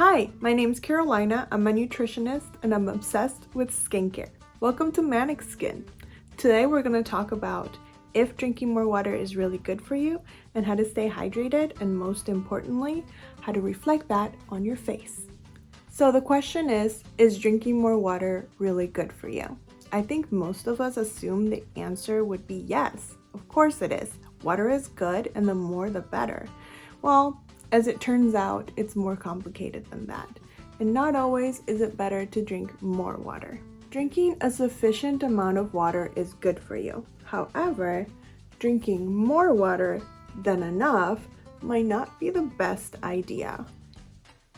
Hi, my name's Carolina. I'm a nutritionist and I'm obsessed with skincare. Welcome to Manik Skin. Today we're going to talk about if drinking more water is really good for you and how to stay hydrated, and most importantly, how to reflect that on your face. So the question is drinking more water really good for you? I think most of us assume the answer would be yes. Of course it is. Water is good and the more the better. Well, as it turns out, it's more complicated than that. And not always is it better to drink more water. Drinking a sufficient amount of water is good for you. However, drinking more water than enough might not be the best idea.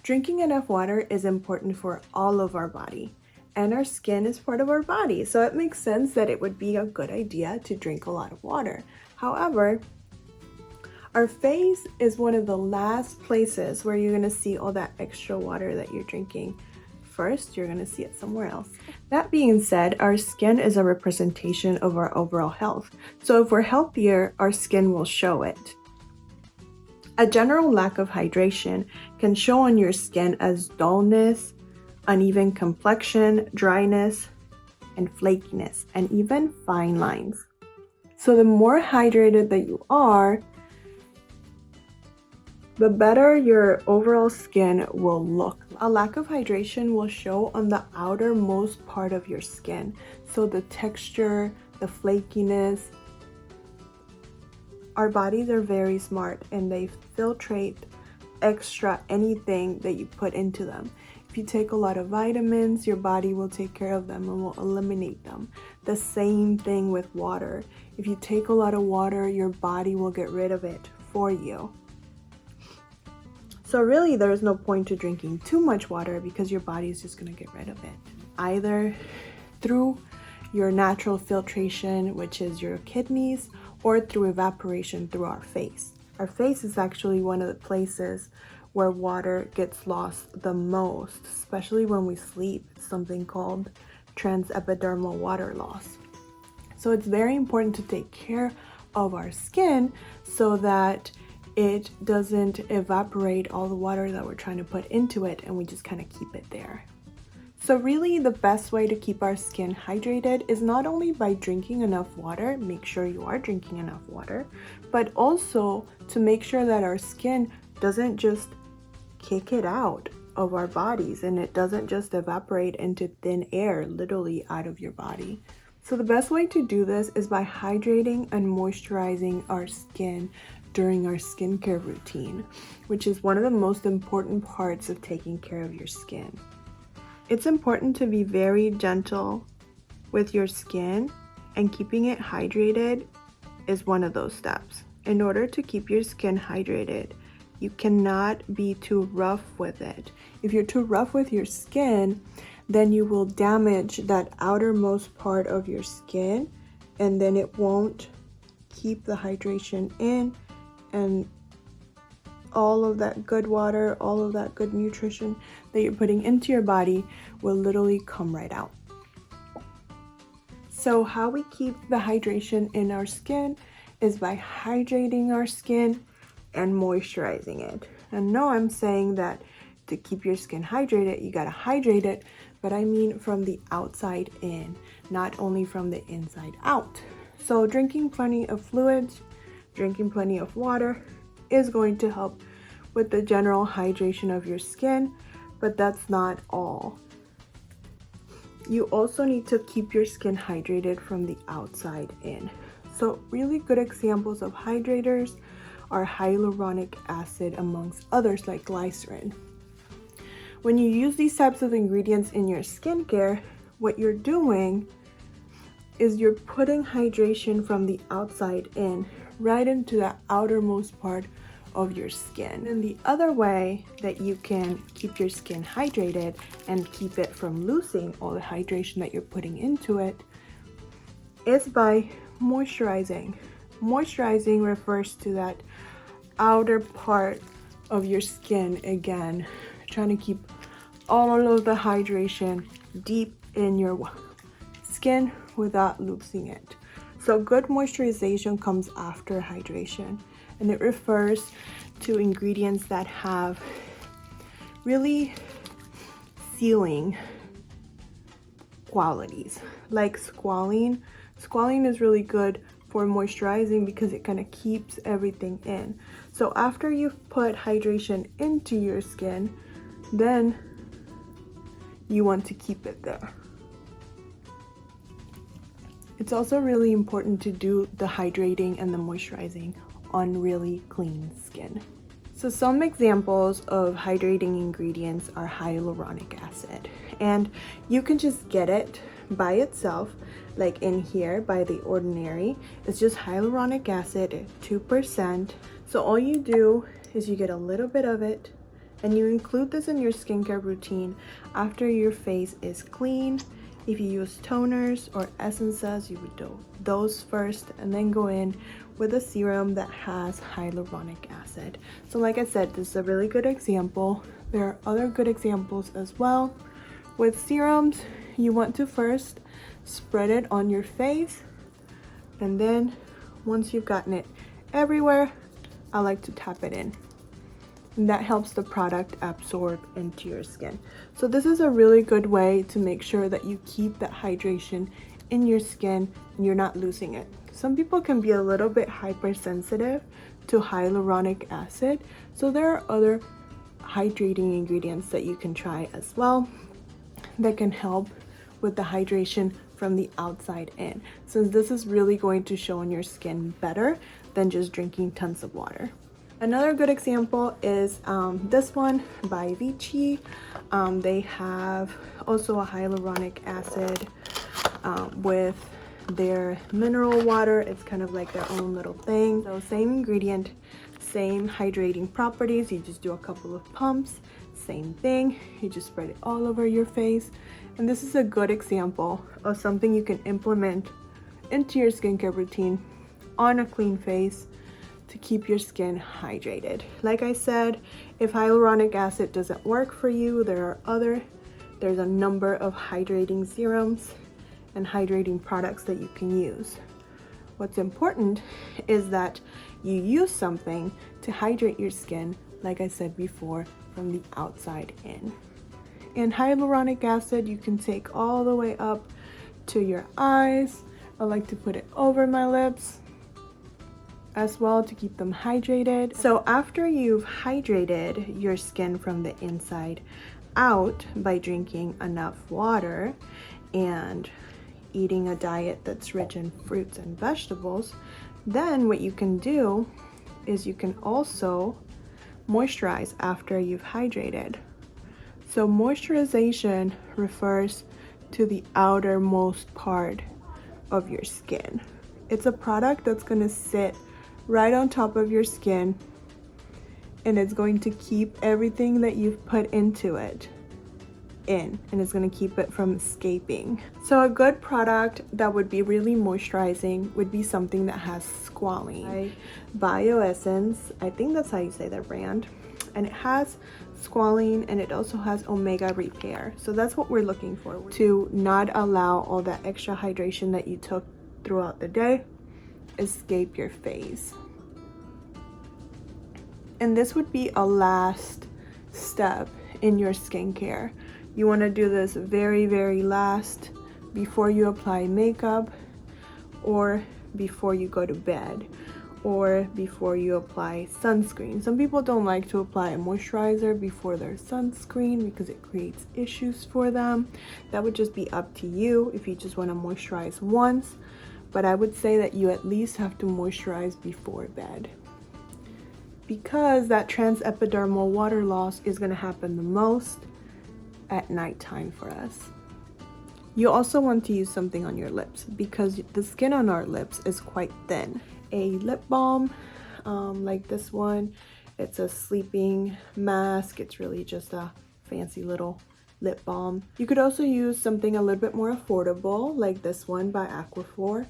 Drinking enough water is important for all of our body, and our skin is part of our body, so it makes sense that it would be a good idea to drink a lot of water. However, our face is one of the last places where you're going to see all that extra water that you're drinking. First, you're going to see it somewhere else. That being said, our skin is a representation of our overall health. So if we're healthier, our skin will show it. A general lack of hydration can show on your skin as dullness, uneven complexion, dryness, and flakiness, and even fine lines. So the more hydrated that you are, the better your overall skin will look. A lack of hydration will show on the outermost part of your skin. So the texture, the flakiness. Our bodies are very smart and they filtrate extra anything that you put into them. If you take a lot of vitamins, your body will take care of them and will eliminate them. The same thing with water. If you take a lot of water, your body will get rid of it for you. So really, there's no point to drinking too much water because your body is just going to get rid of it. Either through your natural filtration, which is your kidneys, or through evaporation through our face. Our face is actually one of the places where water gets lost the most, especially when we sleep. It's something called transepidermal water loss. So it's very important to take care of our skin so that it doesn't evaporate all the water that we're trying to put into it, and we just kind of keep it there. So really, the best way to keep our skin hydrated is not only by drinking enough water, make sure you are drinking enough water, but also to make sure that our skin doesn't just kick it out of our bodies and it doesn't just evaporate into thin air, literally out of your body. So the best way to do this is by hydrating and moisturizing our skin during our skincare routine, which is one of the most important parts of taking care of your skin. It's important to be very gentle with your skin, and keeping it hydrated is one of those steps. In order to keep your skin hydrated, you cannot be too rough with it. If you're too rough with your skin, then you will damage that outermost part of your skin, and then it won't keep the hydration in, and all of that good water, all of that good nutrition that you're putting into your body will literally come right out. So how we keep the hydration in our skin is by hydrating our skin and moisturizing it. And no, I'm saying that to keep your skin hydrated, you gotta hydrate it, but I mean from the outside in, not only from the inside out. So drinking plenty of fluids, drinking plenty of water is going to help with the general hydration of your skin, but that's not all. You also need to keep your skin hydrated from the outside in. So really good examples of hydrators are hyaluronic acid amongst others, like glycerin. When you use these types of ingredients in your skincare, what you're doing is you're putting hydration from the outside in, right into the outermost part of your skin. And the other way that you can keep your skin hydrated and keep it from losing all the hydration that you're putting into it is by moisturizing. Moisturizing refers to that outer part of your skin, again, trying to keep all of the hydration deep in your skin without losing it. So good moisturization comes after hydration, and it refers to ingredients that have really sealing qualities, like squalene. Squalene is really good for moisturizing because it kind of keeps everything in. So after you've put hydration into your skin, then you want to keep it there. It's also really important to do the hydrating and the moisturizing on really clean skin. So some examples of hydrating ingredients are hyaluronic acid, and you can just get it by itself, like in here by The Ordinary. It's just hyaluronic acid at 2%. So all you do is you get a little bit of it and you include this in your skincare routine after your face is clean. If you use toners or essences, you would do those first and then go in with a serum that has hyaluronic acid. So like I said, this is a really good example. There are other good examples as well. With serums, you want to first spread it on your face, and then once you've gotten it everywhere, I like to tap it in. And that helps the product absorb into your skin. So this is a really good way to make sure that you keep that hydration in your skin and you're not losing it. Some people can be a little bit hypersensitive to hyaluronic acid, so there are other hydrating ingredients that you can try as well that can help with the hydration from the outside in, since this is really going to show on your skin better than just drinking tons of water. Another good example is this one by Vichy. They have also a hyaluronic acid with their mineral water. It's kind of like their own little thing. So same ingredient, same hydrating properties. You just do a couple of pumps, same thing. You just spread it all over your face. And this is a good example of something you can implement into your skincare routine on a clean face to keep your skin hydrated. Like I said, if hyaluronic acid doesn't work for you, there's a number of hydrating serums and hydrating products that you can use. What's important is that you use something to hydrate your skin, like I said before, from the outside in. And hyaluronic acid you can take all the way up to your eyes. I like to put it over my lips as well to keep them hydrated. So after you've hydrated your skin from the inside out by drinking enough water and eating a diet that's rich in fruits and vegetables, then what you can do is you can also moisturize after you've hydrated. So moisturization refers to the outermost part of your skin. It's a product that's going to sit right on top of your skin, and it's going to keep everything that you've put into it in, and it's going to keep it from escaping. So a good product that would be really moisturizing would be something that has squalene. Bioessence, I think that's how you say that brand, and it has squalene and it also has omega repair. So that's what we're looking for, to not allow all that extra hydration that you took throughout the day escape your face. And this would be a last step in your skincare. You want to do this very, very last, before you apply makeup, or before you go to bed, or before you apply sunscreen. Some people don't like to apply a moisturizer before their sunscreen because it creates issues for them. That would just be up to you if you just want to moisturize once, but I would say that you at least have to moisturize before bed, because that transepidermal water loss is going to happen the most at nighttime for us. You also want to use something on your lips because the skin on our lips is quite thin. A lip balm like this one, it's a sleeping mask. It's really just a fancy little lip balm. You could also use something a little bit more affordable like this one by Aquaphor.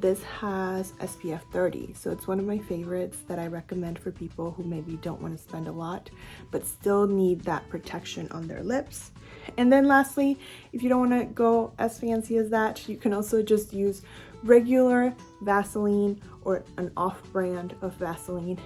This has SPF 30, so it's one of my favorites that I recommend for people who maybe don't want to spend a lot but still need that protection on their lips. And then lastly, if you don't want to go as fancy as that, you can also just use regular Vaseline or an off-brand of Vaseline.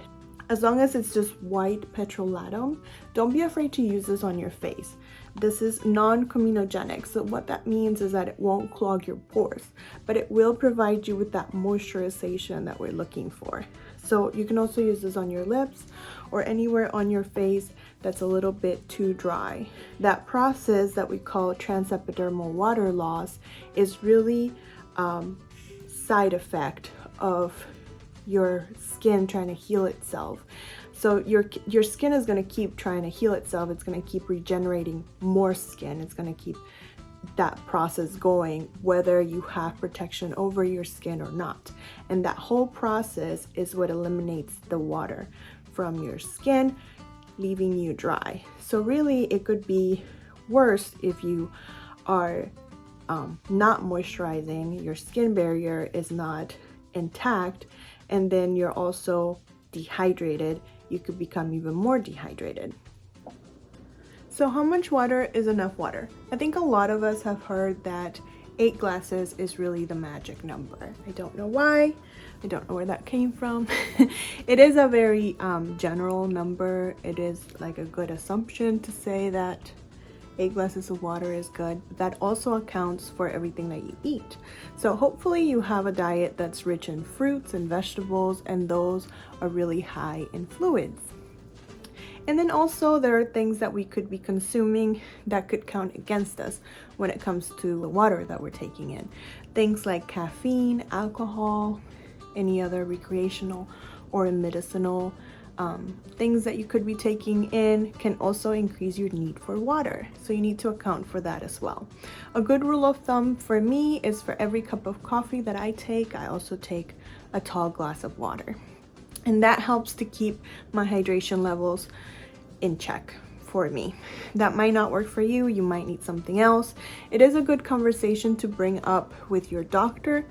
As long as it's just white petrolatum, don't be afraid to use this on your face. This is non-comedogenic, so what that means is that it won't clog your pores, but it will provide you with that moisturization that we're looking for. So you can also use this on your lips or anywhere on your face that's a little bit too dry. That process that we call transepidermal water loss is really side effect of your skin trying to heal itself. So your skin is going to keep trying to heal itself. It's going to keep regenerating more skin. It's going to keep that process going whether you have protection over your skin or not. And that whole process is what eliminates the water from your skin, leaving you dry. So really it could be worse if you are not moisturizing, your skin barrier is not intact, and then you're also dehydrated. You could become even more dehydrated. So how much water is enough water? I think a lot of us have heard that 8 glasses is really the magic number. I don't know why. I don't know where that came from. It is a very general number. It is like a good assumption to say that 8 glasses of water is good. That also accounts for everything that you eat. So hopefully you have a diet that's rich in fruits and vegetables, and those are really high in fluids. And then also there are things that we could be consuming that could count against us when it comes to the water that we're taking in. Things like caffeine, alcohol, any other recreational or medicinal things that you could be taking in can also increase your need for water. So you need to account for that as well. A good rule of thumb for me is for every cup of coffee that I take, I also take a tall glass of water. And that helps to keep my hydration levels in check for me. That might not work for you. You might need something else. It is a good conversation to bring up with your doctor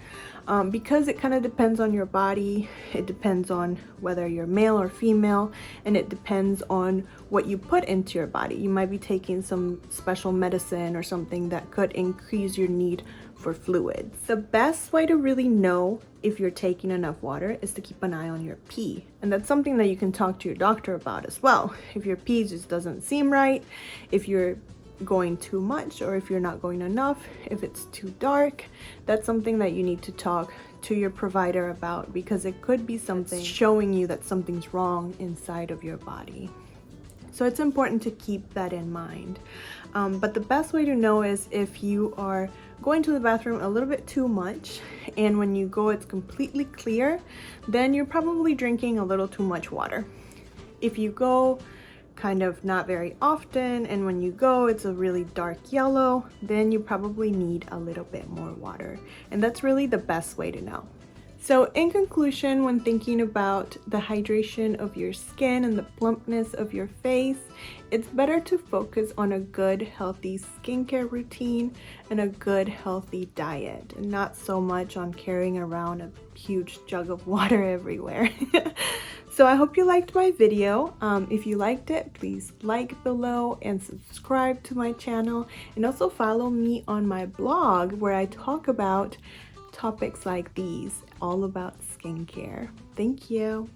because it kind of depends on your body. It depends on whether you're male or female, and it depends on what you put into your body. You might be taking some special medicine or something that could increase your need for fluids. The best way to really know if you're taking enough water is to keep an eye on your pee. And that's something that you can talk to your doctor about as well. If your pee just doesn't seem right, if you're going too much or if you're not going enough, if it's too dark, that's something that you need to talk to your provider about, because it could be something showing you that something's wrong inside of your body. So it's important to keep that in mind. But the best way to know is if you are going to the bathroom a little bit too much, and when you go it's completely clear, then you're probably drinking a little too much water. If you go kind of not very often, and when you go it's a really dark yellow, then you probably need a little bit more water. And that's really the best way to know. So in conclusion, when thinking about the hydration of your skin and the plumpness of your face, it's better to focus on a good healthy skincare routine and a good healthy diet, and not so much on carrying around a huge jug of water everywhere. So I hope you liked my video. If you liked it, please like below and subscribe to my channel, and also follow me on my blog where I talk about topics like these, all about skincare. Thank you.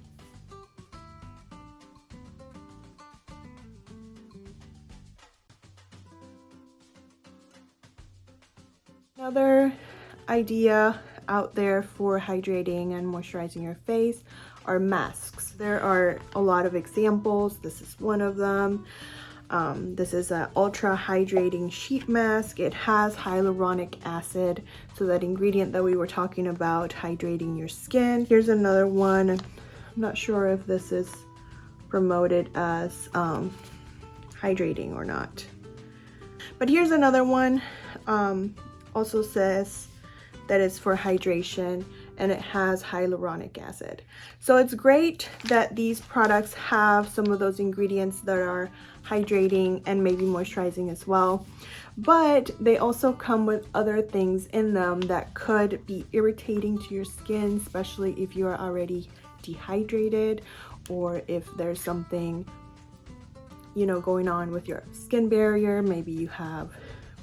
Another idea out there for hydrating and moisturizing your face are masks. There are a lot of examples. This is one of them. This is an ultra hydrating sheet mask. It has hyaluronic acid, so that ingredient that we were talking about, hydrating your skin. Here's another one. I'm not sure if this is promoted as hydrating or not, but here's another one. Also says that it's for hydration, and it has hyaluronic acid. So it's great that these products have some of those ingredients that are hydrating and maybe moisturizing as well, but they also come with other things in them that could be irritating to your skin, especially if you are already dehydrated, or if there's something, you know, going on with your skin barrier. Maybe you have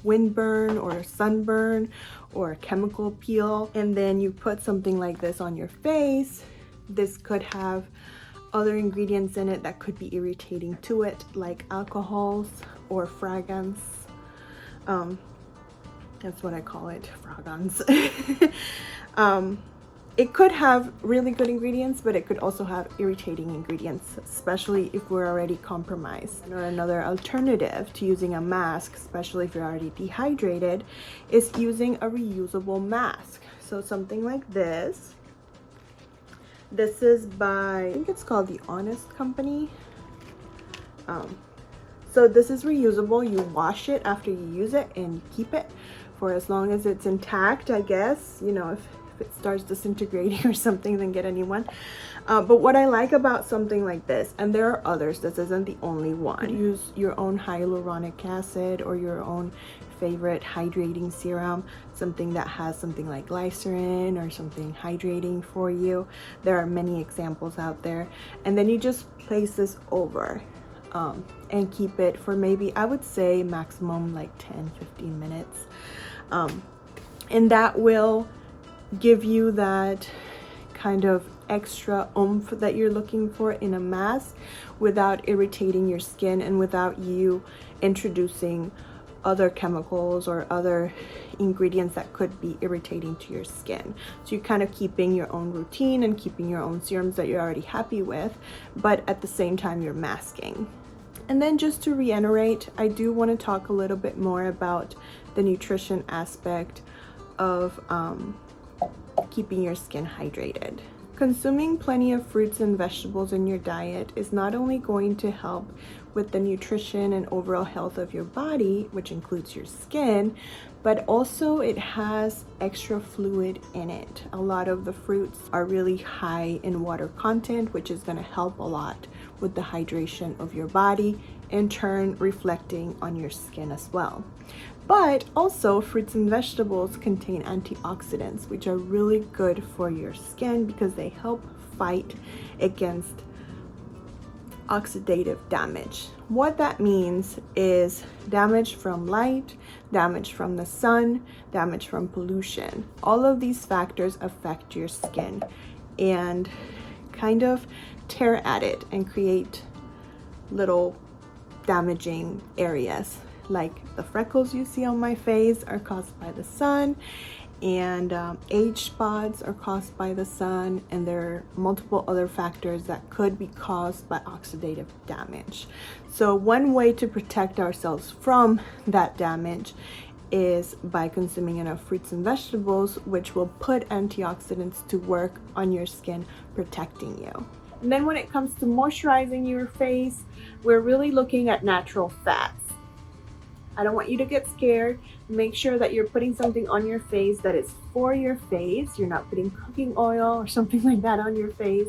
windburn or sunburn or chemical peel, and then you put something like this on your face. This could have other ingredients in it that could be irritating to it, like alcohols or fragrance. That's what I call it, fragrance. It could have really good ingredients, but it could also have irritating ingredients, especially if we're already compromised. Or another alternative to using a mask, especially if you're already dehydrated, is using a reusable mask. So something like this. This is by, I think it's called the Honest Company. So this is reusable. You wash it after you use it and keep it for as long as it's intact, I guess. You know, if it starts disintegrating or something, then get a new one. But what I like about something like this, and there are others, this isn't the only one. You use your own hyaluronic acid or your own favorite hydrating serum, something that has something like glycerin or something hydrating for you. There are many examples out there. And then you just place this over and keep it for maybe, I would say maximum like 10-15 minutes. And that will give you that kind of extra oomph that you're looking for in a mask without irritating your skin and without you introducing other chemicals or other ingredients that could be irritating to your skin. So you're kind of keeping your own routine and keeping your own serums that you're already happy with, but at the same time you're masking. And then just to reiterate, I do want to talk a little bit more about the nutrition aspect of keeping your skin hydrated. Consuming plenty of fruits and vegetables in your diet is not only going to help with the nutrition and overall health of your body, which includes your skin, but also it has extra fluid in it. A lot of the fruits are really high in water content, which is going to help a lot with the hydration of your body, in turn reflecting on your skin as well. But also fruits and vegetables contain antioxidants, which are really good for your skin because they help fight against oxidative damage. What that means is damage from light, damage from the sun, damage from pollution. All of these factors affect your skin and kind of tear at it and create little damaging areas. Like the freckles you see on my face are caused by the sun, and age spots are caused by the sun, and there are multiple other factors that could be caused by oxidative damage. So one way to protect ourselves from that damage is by consuming enough fruits and vegetables, which will put antioxidants to work on your skin, protecting you. And then when it comes to moisturizing your face, we're really looking at natural fats. I don't want you to get scared. Make sure that you're putting something on your face that is for your face. You're not putting cooking oil or something like that on your face.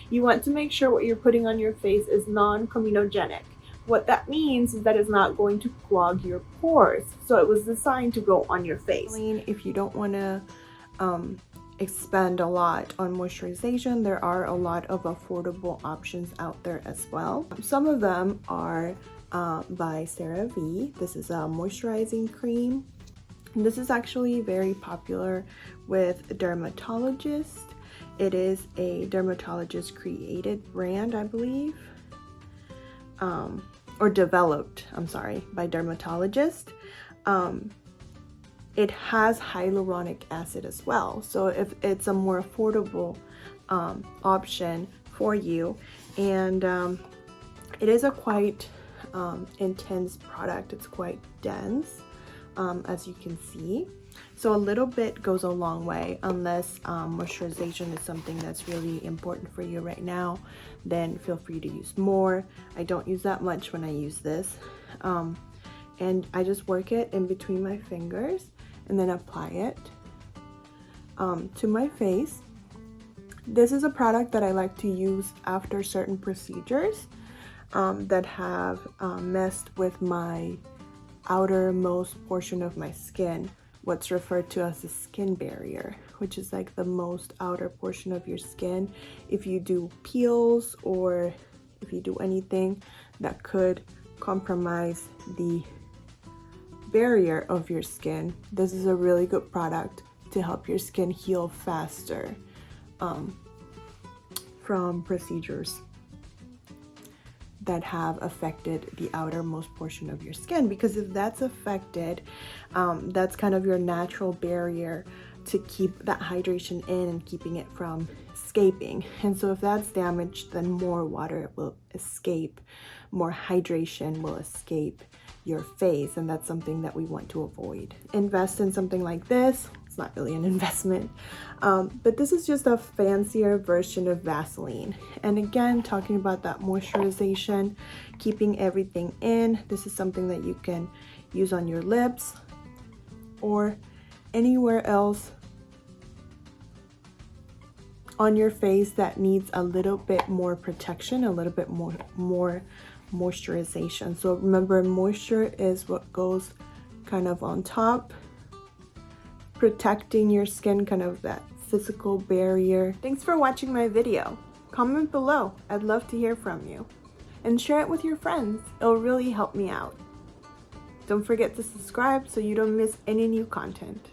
You want to make sure what you're putting on your face is non-comedogenic. What that means is that it's not going to clog your pores. So it was designed to go on your face. If you don't want to expend a lot on moisturization, there are a lot of affordable options out there as well. Some of them are by CeraVe. This is a moisturizing cream. And this is actually very popular with dermatologists. It is a dermatologist created brand, I believe, or developed, I'm sorry, by dermatologists. It has hyaluronic acid as well, so if it's a more affordable option for you, and it is a quite intense product. It's quite dense, as you can see, so a little bit goes a long way. Unless moisturization is something that's really important for you right now, then feel free to use more. I don't use that much when I use this, and I just work it in between my fingers and then apply it to my face. This is a product that I like to use after certain procedures that have messed with my outermost portion of my skin, what's referred to as the skin barrier, which is like the most outer portion of your skin. If you do peels or if you do anything that could compromise the barrier of your skin, this is a really good product to help your skin heal faster from procedures. that have affected the outermost portion of your skin, because if that's affected, that's kind of your natural barrier to keep that hydration in and keeping it from escaping. And so if that's damaged, then more water will escape, more hydration will escape your face, and that's something that we want to avoid. Invest in something like this. It's not really an investment, but this is just a fancier version of Vaseline. And again, talking about that moisturization, keeping everything in, this is something that you can use on your lips or anywhere else on your face that needs a little bit more protection, a little bit more moisturization. So remember, moisture is what goes kind of on top, protecting your skin, kind of that physical barrier. Thanks for watching my video. Comment below. I'd love to hear from you. And share it with your friends. It'll really help me out. Don't forget to subscribe so you don't miss any new content.